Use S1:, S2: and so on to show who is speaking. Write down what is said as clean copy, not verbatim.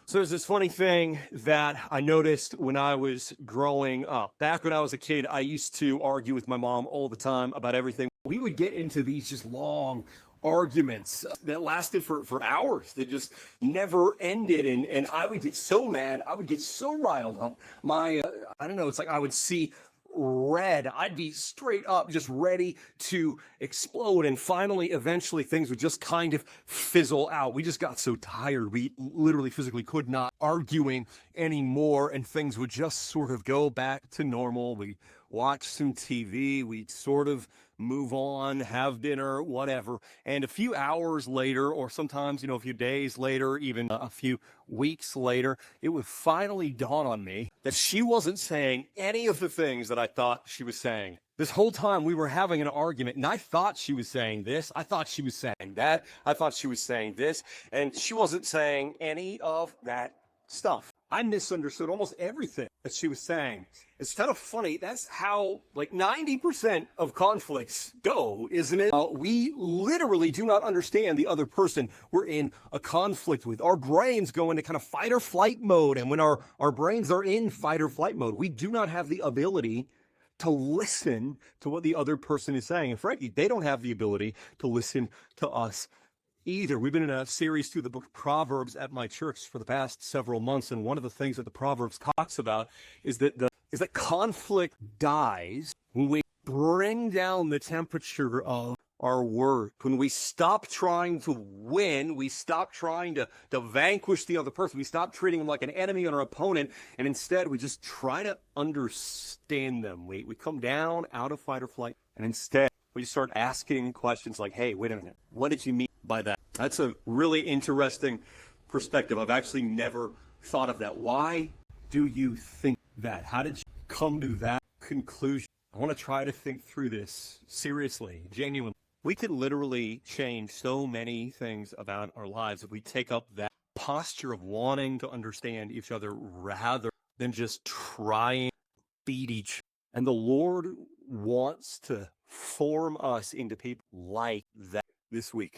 S1: So there's this funny thing that I noticed when I was growing up. Back when I was a kid, I used to argue with my mom all the time about everything. We would get into these just long arguments that lasted for hours. They just never ended. And I would get so mad. I would get so riled up. I don't know, it's like I would see red. I'd be straight up just ready to explode. And finally, eventually, things would just kind of fizzle out. We just got so tired. We literally physically could not arguing anymore. And things would just sort of go back to normal. We watch some TV. We sort of move on, have dinner, whatever. And a few hours later, or sometimes, a few days later, even a few weeks later, it would finally dawn on me that she wasn't saying any of the things that I thought she was saying. This whole time we were having an argument, and I thought she was saying this, I thought she was saying that, I thought she was saying this, and she wasn't saying any of that stuff. I misunderstood almost everything that she was saying. It's kind of funny. That's how like 90% of conflicts go, isn't it? We literally do not understand the other person we're in a conflict with. Our brains go into kind of fight or flight mode. And when our brains are in fight or flight mode, we do not have the ability to listen to what the other person is saying. And frankly, they don't have the ability to listen to us either. We've been in a series through the book of Proverbs at my church for the past several months, and one of the things that the Proverbs talks about is that conflict dies when we bring down the temperature of our work. When we stop trying to win, we stop trying to vanquish the other person. We stop treating them like an enemy or an opponent, and instead we just try to understand them. We come down out of fight or flight, and instead we start asking questions like, hey, wait a minute, what did you mean by that? That's a really interesting perspective. I've actually never thought of that. Why do you think that? How did you come to that conclusion? I want to try to think through this seriously, genuinely. We could literally change so many things about our lives if we take up that posture of wanting to understand each other rather than just trying to beat each other. And the Lord wants to form us into people like that this week.